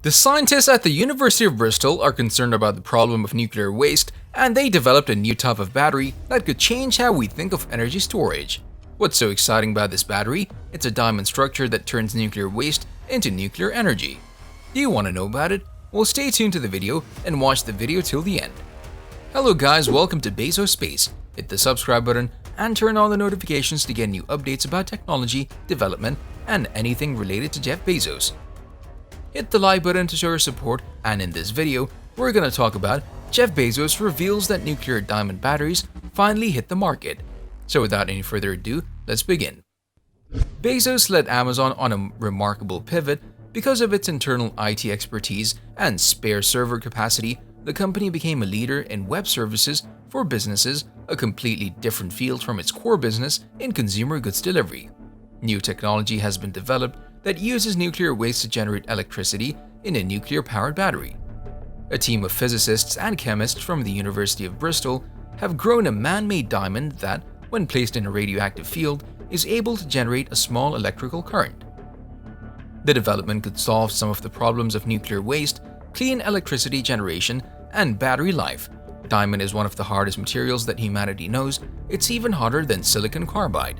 The scientists at the University of Bristol are concerned about the problem of nuclear waste, and they developed a new type of battery that could change how we think of energy storage. What's so exciting about this battery? It's a diamond structure that turns nuclear waste into nuclear energy. Do you want to know about it? Well, stay tuned to the video and watch the video till the end. Hello guys, welcome to Bezos Space. Hit the subscribe button and turn on the notifications to get new updates about technology, development, and anything related to Jeff Bezos. Hit the like button to show your support, and in this video, we're gonna talk about Jeff Bezos reveals that nuclear diamond batteries finally hit the market. So without any further ado, let's begin. Bezos led Amazon on a remarkable pivot. Because of its internal IT expertise and spare server capacity, the company became a leader in web services for businesses, a completely different field from its core business in consumer goods delivery. New technology has been developed that uses nuclear waste to generate electricity in a nuclear-powered battery. A team of physicists and chemists from the University of Bristol have grown a man-made diamond that, when placed in a radioactive field, is able to generate a small electrical current. The development could solve some of the problems of nuclear waste, clean electricity generation, and battery life. Diamond is one of the hardest materials that humanity knows. It's even harder than silicon carbide.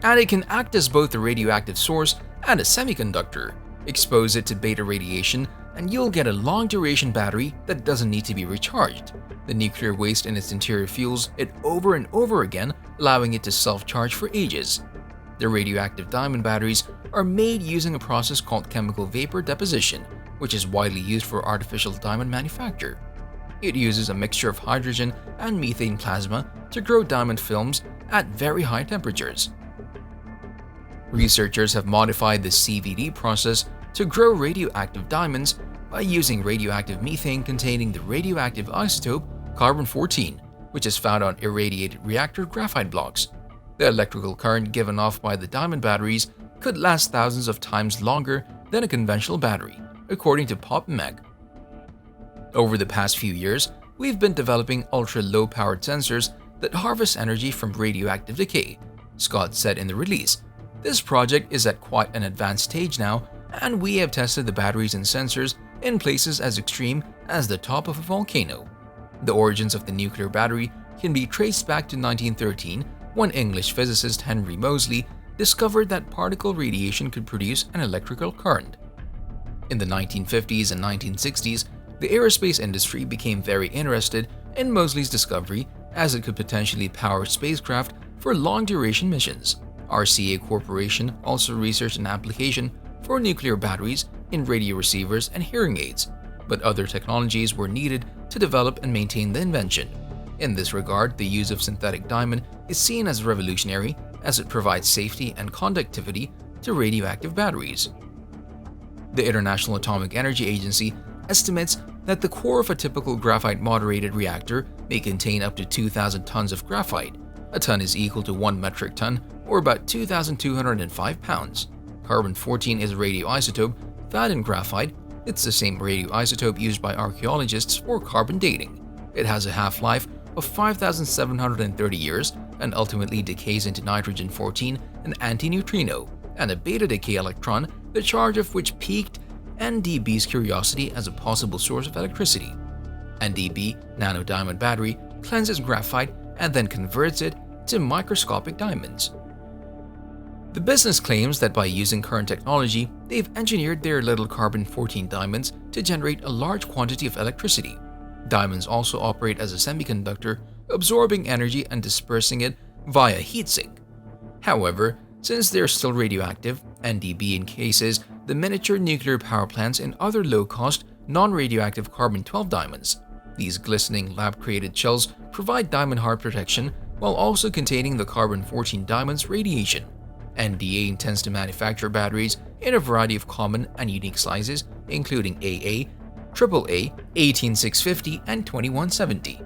And it can act as both a radioactive source and a semiconductor. Expose it to beta radiation and you'll get a long-duration battery that doesn't need to be recharged. The nuclear waste in its interior fuels it over and over again, allowing it to self-charge for ages. The radioactive diamond batteries are made using a process called chemical vapor deposition, which is widely used for artificial diamond manufacture. It uses a mixture of hydrogen and methane plasma to grow diamond films at very high temperatures. Researchers have modified the CVD process to grow radioactive diamonds by using radioactive methane containing the radioactive isotope carbon-14, which is found on irradiated reactor graphite blocks. The electrical current given off by the diamond batteries could last thousands of times longer than a conventional battery, according to PopMag. Over the past few years, we've been developing ultra-low-powered sensors that harvest energy from radioactive decay, Scott said in the release. This project is at quite an advanced stage now, and we have tested the batteries and sensors in places as extreme as the top of a volcano. The origins of the nuclear battery can be traced back to 1913, when English physicist Henry Moseley discovered that particle radiation could produce an electrical current. In the 1950s and 1960s, the aerospace industry became very interested in Moseley's discovery, as it could potentially power spacecraft for long-duration missions. RCA Corporation also researched an application for nuclear batteries in radio receivers and hearing aids, but other technologies were needed to develop and maintain the invention. In this regard, the use of synthetic diamond is seen as revolutionary, as it provides safety and conductivity to radioactive batteries. The International Atomic Energy Agency estimates that the core of a typical graphite-moderated reactor may contain up to 2,000 tons of graphite. A ton is equal to 1 metric ton, or about 2,205 pounds. Carbon-14 is a radioisotope found in graphite. It's the same radioisotope used by archaeologists for carbon dating. It has a half-life of 5,730 years and ultimately decays into nitrogen-14, an antineutrino, and a beta decay electron, the charge of which piqued NDB's curiosity as a possible source of electricity. NDB, nano-diamond battery, cleanses graphite and then converts it to microscopic diamonds. The business claims that by using current technology, they've engineered their little carbon-14 diamonds to generate a large quantity of electricity. Diamonds also operate as a semiconductor, absorbing energy and dispersing it via heatsink. However, since they're still radioactive, NDB encases the miniature nuclear power plants in other low-cost, non-radioactive carbon-12 diamonds. These glistening lab-created shells provide diamond-hard protection while also containing the carbon-14 diamond's radiation. NDA intends to manufacture batteries in a variety of common and unique sizes, including AA, AAA, 18650, and 2170.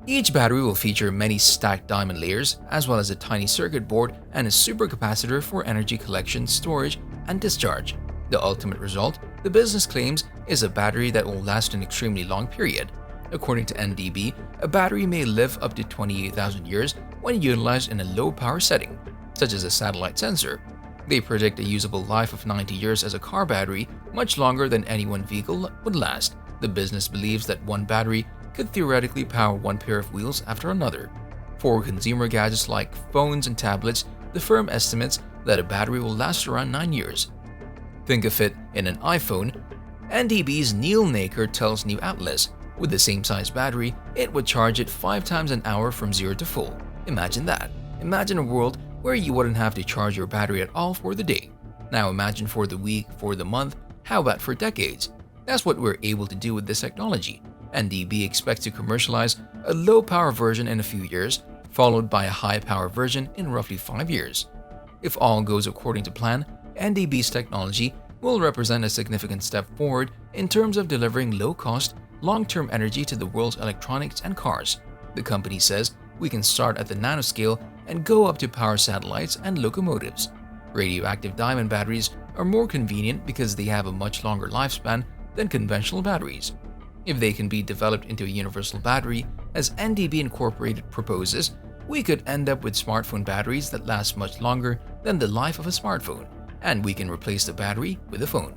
Each battery will feature many stacked diamond layers, as well as a tiny circuit board and a supercapacitor for energy collection, storage, and discharge. The ultimate result, the business claims, is a battery that will last an extremely long period. According to NDB, a battery may live up to 28,000 years when utilized in a low-power setting, such as a satellite sensor. They predict a usable life of 90 years as a car battery, much longer than any one vehicle would last. The business believes that one battery could theoretically power one pair of wheels after another. For consumer gadgets like phones and tablets, the firm estimates that a battery will last around 9 years. Think of it in an iPhone. NDB's Neil Naker tells New Atlas, with the same size battery, it would charge it 5 times an hour from 0 to full. Imagine that. Imagine a world where you wouldn't have to charge your battery at all for the day. Now imagine for the week, for the month, how about for decades? That's what we're able to do with this technology. NDB expects to commercialize a low-power version in a few years, followed by a high-power version in roughly 5 years. If all goes according to plan, NDB's technology will represent a significant step forward in terms of delivering low-cost, long-term energy to the world's electronics and cars. The company says we can start at the nanoscale and go up to power satellites and locomotives. Radioactive diamond batteries are more convenient because they have a much longer lifespan than conventional batteries. If they can be developed into a universal battery, as NDB Incorporated proposes, we could end up with smartphone batteries that last much longer than the life of a smartphone, and we can replace the battery with a phone.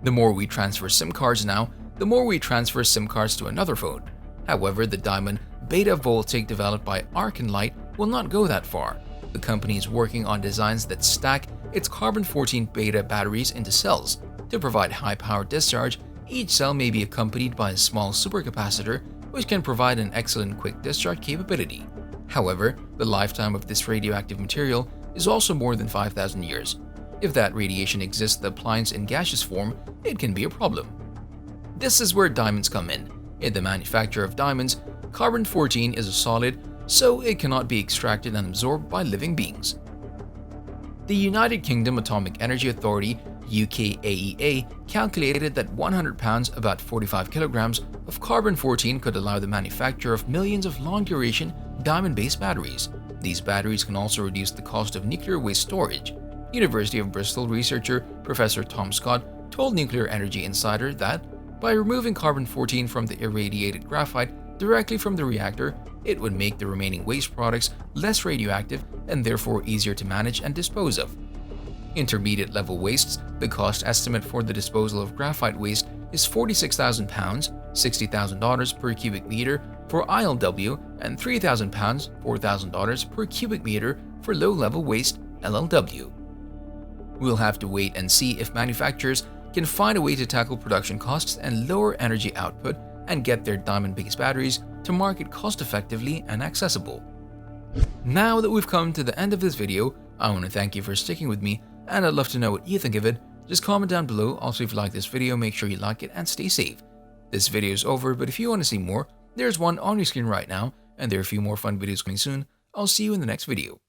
The more we transfer SIM cards now, the more we transfer SIM cards to another phone. However, the diamond beta voltaic developed by Arcanlight will not go that far. The company is working on designs that stack its carbon-14 beta batteries into cells. To provide high-power discharge, each cell may be accompanied by a small supercapacitor, which can provide an excellent quick discharge capability. However, the lifetime of this radioactive material is also more than 5,000 years. If that radiation exists in the appliance in gaseous form, it can be a problem. This is where diamonds come in. In the manufacture of diamonds, carbon-14 is a solid, so it cannot be extracted and absorbed by living beings. The United Kingdom Atomic Energy Authority UKAEA calculated that 100 pounds, about 45 kilograms, of carbon-14 could allow the manufacture of millions of long-duration diamond-based batteries. These batteries can also reduce the cost of nuclear waste storage. University of Bristol researcher Professor Tom Scott told Nuclear Energy Insider that by removing carbon-14 from the irradiated graphite directly from the reactor, it would make the remaining waste products less radioactive and therefore easier to manage and dispose of. Intermediate level wastes, the cost estimate for the disposal of graphite waste is £46,000, $60,000 per cubic meter for ILW, and £3,000, $4,000 per cubic meter for low-level waste LLW. We'll have to wait and see if manufacturers can find a way to tackle production costs and lower energy output and get their diamond-based batteries to market cost-effectively and accessible. Now that we've come to the end of this video, I want to thank you for sticking with me, and I'd love to know what you think of it. Just comment down below. Also, if you like this video, make sure you like it and stay safe. This video is over, but if you want to see more, there's one on your screen right now, and there are a few more fun videos coming soon. I'll see you in the next video.